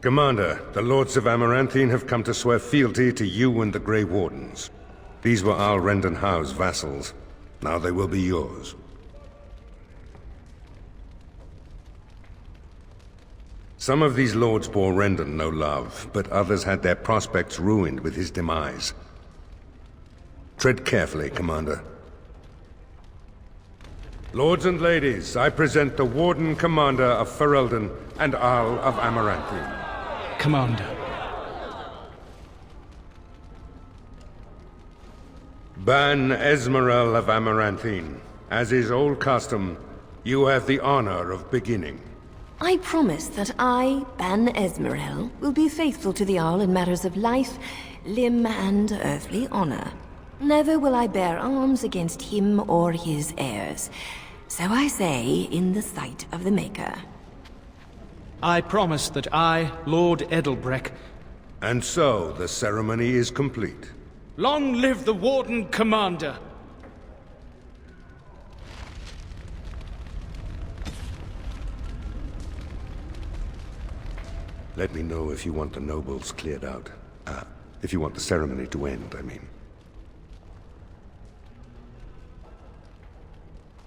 Commander, the Lords of Amaranthine have come to swear fealty to you and the Grey Wardens. These were Al Rendenhau's vassals. Now they will be yours. Some of these lords bore Rendon no love, but others had their prospects ruined with his demise. Tread carefully, Commander. Lords and ladies, I present the Warden Commander of Ferelden and Al of Amaranthine. Commander. Ban Esmeralda of Amaranthine. As is old custom, you have the honor of beginning. I promise that I, Ban Esmeralda, will be faithful to the Arl in matters of life, limb, and earthly honor. Never will I bear arms against him or his heirs. So I say, in the sight of the Maker. I promise that I, Lord Edelbreck... And so, the ceremony is complete. Long live the Warden Commander! Let me know if you want the nobles cleared out. If you want the ceremony to end, I mean.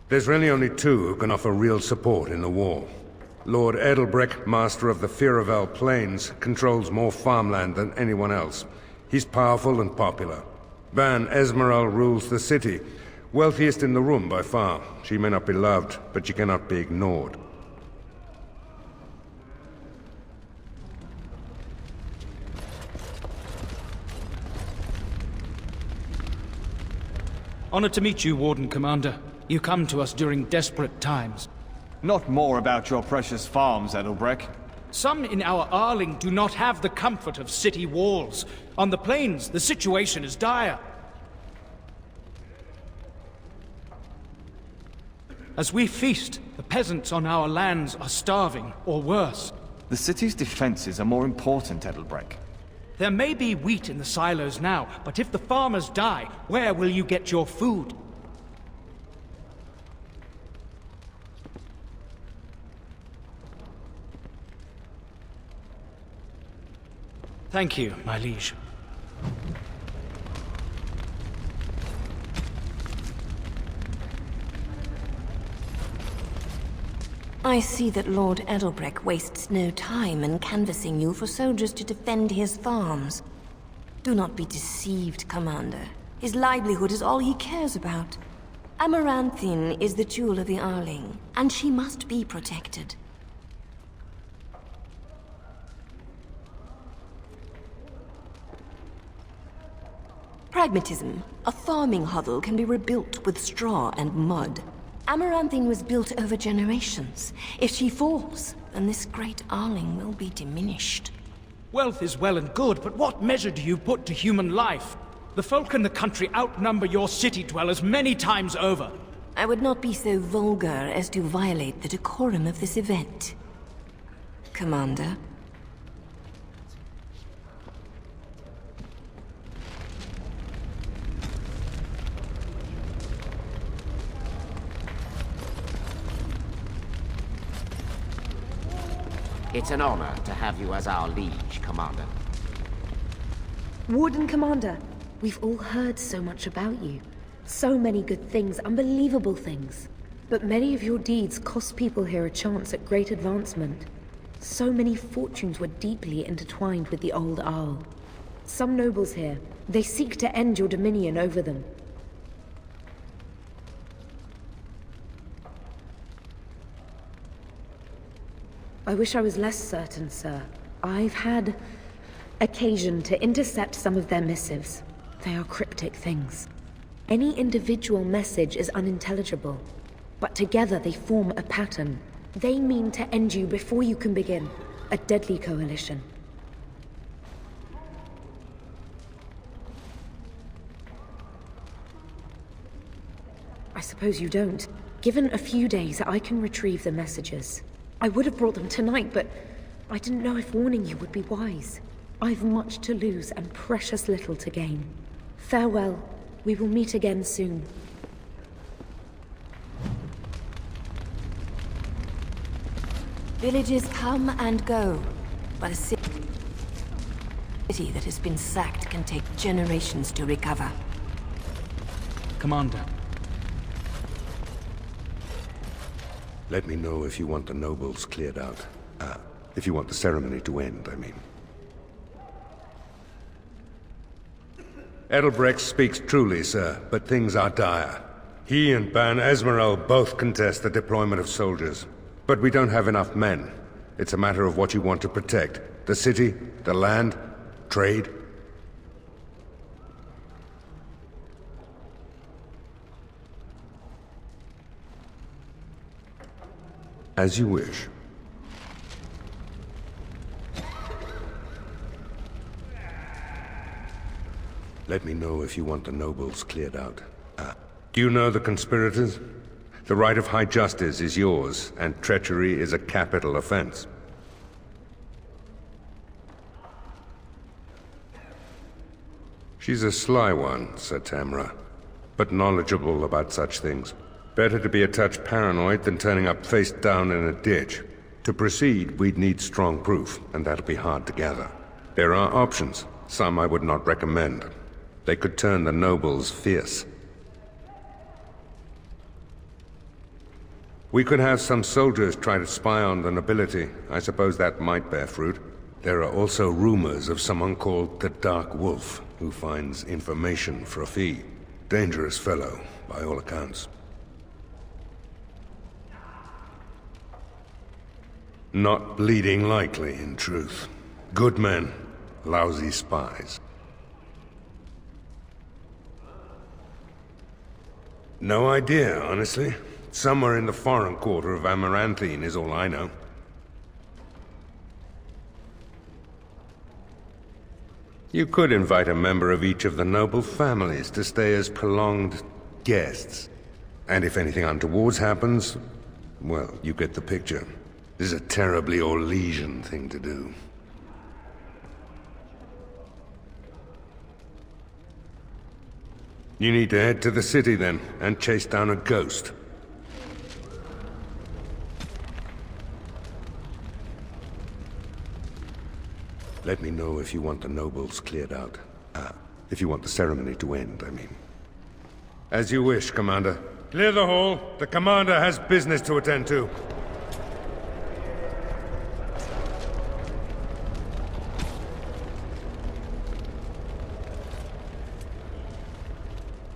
There's really only two who can offer real support in the war. Lord Edelbreck, master of the Firavel Plains, controls more farmland than anyone else. He's powerful and popular. Ban Esmeralda rules the city, wealthiest in the room by far. She may not be loved, but she cannot be ignored. Honored to meet you, Warden Commander. You come to us during desperate times. Not more about your precious farms, Edelbreck. Some in our Arling do not have the comfort of city walls. On the plains, the situation is dire. As we feast, the peasants on our lands are starving, or worse. The city's defenses are more important, Edelbreck. There may be wheat in the silos now, but if the farmers die, where will you get your food? Thank you, my liege. I see that Lord Edelbreck wastes no time in canvassing you for soldiers to defend his farms. Do not be deceived, Commander. His livelihood is all he cares about. Amaranthine is the jewel of the Arling, and she must be protected. Pragmatism. A farming hovel can be rebuilt with straw and mud. Amaranthine was built over generations. If she falls, then this great Arling will be diminished. Wealth is well and good, but what measure do you put to human life? The folk in the country outnumber your city dwellers many times over. I would not be so vulgar as to violate the decorum of this event. Commander? It's an honor to have you as our liege, Commander. Warden Commander, we've all heard so much about you. So many good things, unbelievable things. But many of your deeds cost people here a chance at great advancement. So many fortunes were deeply intertwined with the old Arl. Some nobles here, they seek to end your dominion over them. I wish I was less certain, sir. I've had occasion to intercept some of their missives. They are cryptic things. Any individual message is unintelligible, but together they form a pattern. They mean to end you before you can begin. A deadly coalition. I suppose you don't. Given a few days, I can retrieve the messages. I would have brought them tonight, but I didn't know if warning you would be wise. I've much to lose and precious little to gain. Farewell. We will meet again soon. Villages come and go, but a city that has been sacked can take generations to recover. Commander. Let me know if you want the nobles cleared out. If you want the ceremony to end, I mean. Edelbrecht speaks truly, sir, but things are dire. He and Ban Esmeralda both contest the deployment of soldiers. But we don't have enough men. It's a matter of what you want to protect. The city, the land, trade. As you wish. Let me know if you want the nobles cleared out. Do you know the conspirators? The right of high justice is yours, and treachery is a capital offense. She's a sly one, Sir Tamra, but knowledgeable about such things. Better to be a touch paranoid than turning up face down in a ditch. To proceed, we'd need strong proof, and that'll be hard to gather. There are options, some I would not recommend. They could turn the nobles fierce. We could have some soldiers try to spy on the nobility. I suppose that might bear fruit. There are also rumors of someone called the Dark Wolf, who finds information for a fee. Dangerous fellow, by all accounts. Not bleeding likely, in truth. Good men, lousy spies. No idea, honestly. Somewhere in the foreign quarter of Amaranthine is all I know. You could invite a member of each of the noble families to stay as prolonged guests. And if anything untoward happens, well, you get the picture. This is a terribly Orlesian thing to do. You need to head to the city then, and chase down a ghost. Let me know if you want the nobles cleared out. If you want the ceremony to end, I mean. As you wish, Commander. Clear the hall. The Commander has business to attend to.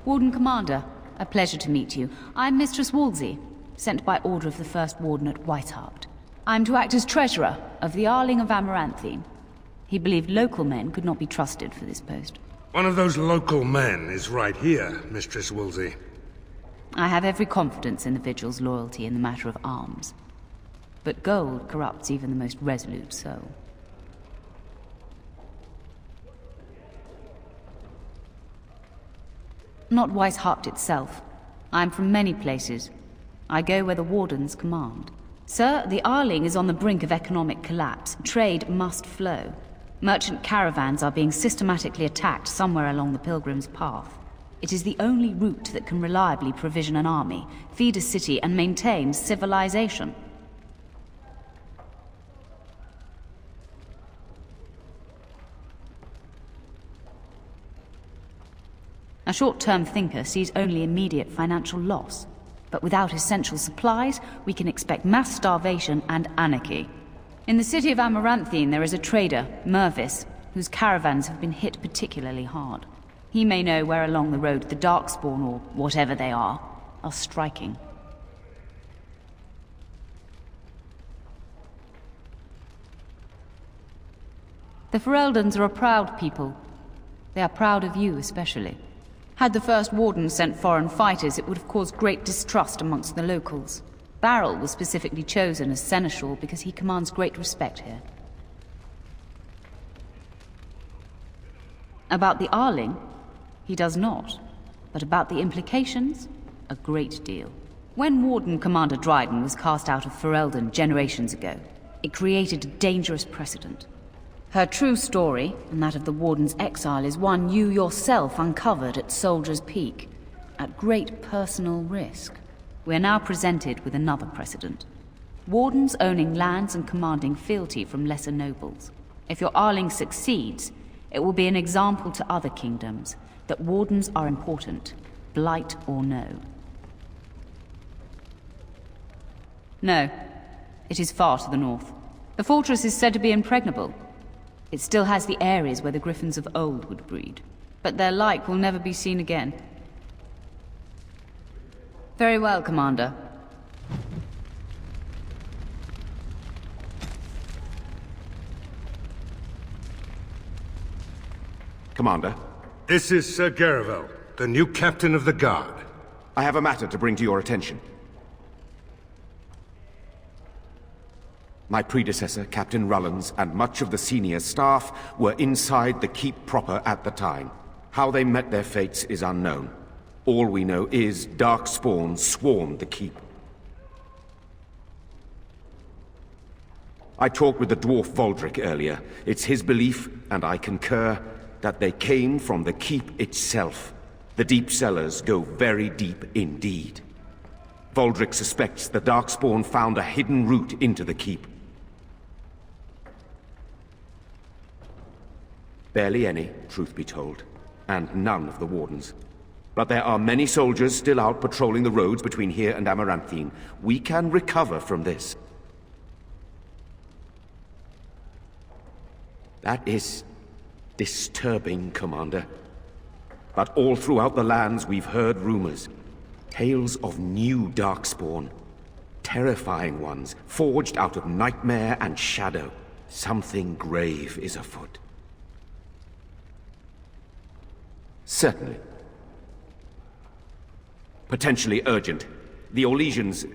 Warden Commander, a pleasure to meet you. I'm Mistress Wolsey, sent by order of the First Warden at Whitehart. I'm to act as Treasurer of the Arling of Amaranthine. He believed local men could not be trusted for this post. One of those local men is right here, Mistress Wolsey. I have every confidence in the Vigil's loyalty in the matter of arms. But gold corrupts even the most resolute soul. Not Whitehart itself. I'm from many places. I go where the Wardens command. Sir, the Arling is on the brink of economic collapse. Trade must flow. Merchant caravans are being systematically attacked somewhere along the Pilgrim's Path. It is the only route that can reliably provision an army, feed a city, and maintain civilization. A short-term thinker sees only immediate financial loss. But without essential supplies, we can expect mass starvation and anarchy. In the city of Amaranthine, there is a trader, Mervis, whose caravans have been hit particularly hard. He may know where along the road the Darkspawn, or whatever they are striking. The Fereldans are a proud people. They are proud of you especially. Had the First Warden sent foreign fighters, it would have caused great distrust amongst the locals. Barrel was specifically chosen as seneschal because he commands great respect here. About the Arling, he does not. But about the implications, a great deal. When Warden Commander Dryden was cast out of Ferelden generations ago, it created a dangerous precedent. Her true story, and that of the Warden's exile, is one you yourself uncovered at Soldier's Peak, at great personal risk. We are now presented with another precedent. Wardens owning lands and commanding fealty from lesser nobles. If your Arling succeeds, it will be an example to other kingdoms that wardens are important, blight or no. No, it is far to the north. The fortress is said to be impregnable. It still has the areas where the griffins of old would breed, but their like will never be seen again. Very well, Commander. Commander, This is Sir Garavel, the new captain of the guard. I have a matter to bring to your attention. My predecessor, Captain Rullans, and much of the senior staff were inside the keep proper at the time. How they met their fates is unknown. All we know is Darkspawn swarmed the keep. I talked with the dwarf Voldrick earlier. It's his belief, and I concur, that they came from the keep itself. The deep cellars go very deep indeed. Voldrick suspects the Darkspawn found a hidden route into the keep. Barely any, truth be told, and none of the wardens. But there are many soldiers still out patrolling the roads between here and Amaranthine. We can recover from this. That is disturbing, Commander. But all throughout the lands we've heard rumors. Tales of new Darkspawn. Terrifying ones, forged out of nightmare and shadow. Something grave is afoot. Certainly. Potentially urgent. The Orlesians,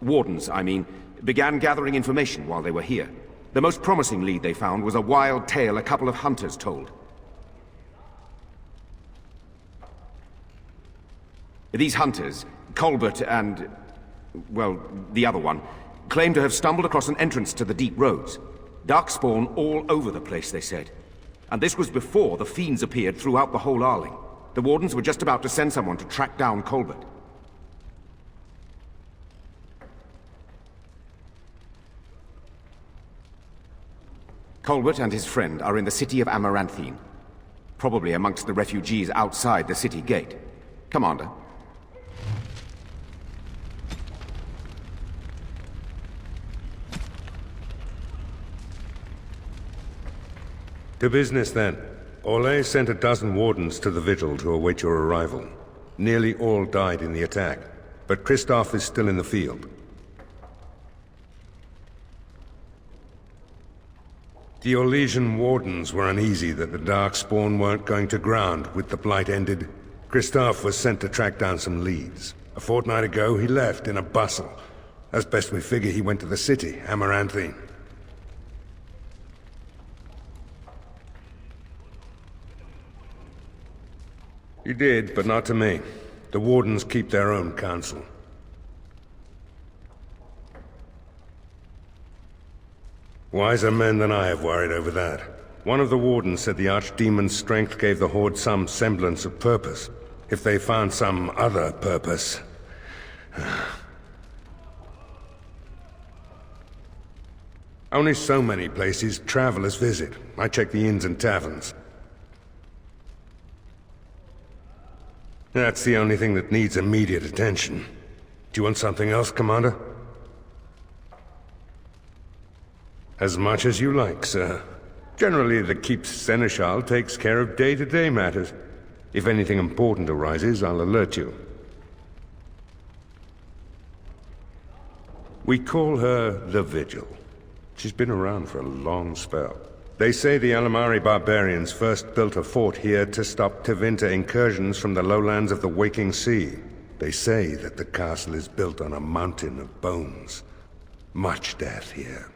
wardens, I mean, began gathering information while they were here. The most promising lead they found was a wild tale a couple of hunters told. These hunters, Colbert and, well, the other one, claim to have stumbled across an entrance to the deep roads. Darkspawn all over the place, they said. And this was before the fiends appeared throughout the whole Arling. The wardens were just about to send someone to track down Colbert. Colbert and his friend are in the city of Amaranthine. Probably amongst the refugees outside the city gate. Commander. To business, then. Orlais sent a dozen wardens to the vigil to await your arrival. Nearly all died in the attack, but Kristoff is still in the field. The Orlesian wardens were uneasy that the Darkspawn weren't going to ground with the Blight ended. Kristoff was sent to track down some leads. A fortnight ago, he left in a bustle. As best we figure, he went to the city, Amaranthine. He did, but not to me. The wardens keep their own counsel. Wiser men than I have worried over that. One of the wardens said the Archdemon's strength gave the Horde some semblance of purpose. If they found some other purpose... Only so many places travelers visit. I check the inns and taverns. That's the only thing that needs immediate attention. Do you want something else, Commander? As much as you like, sir. Generally, the Keep's Seneschal takes care of day-to-day matters. If anything important arises, I'll alert you. We call her the Vigil. She's been around for a long spell. They say the Alamari barbarians first built a fort here to stop Tevinter incursions from the lowlands of the Waking Sea. They say that the castle is built on a mountain of bones. Much death here.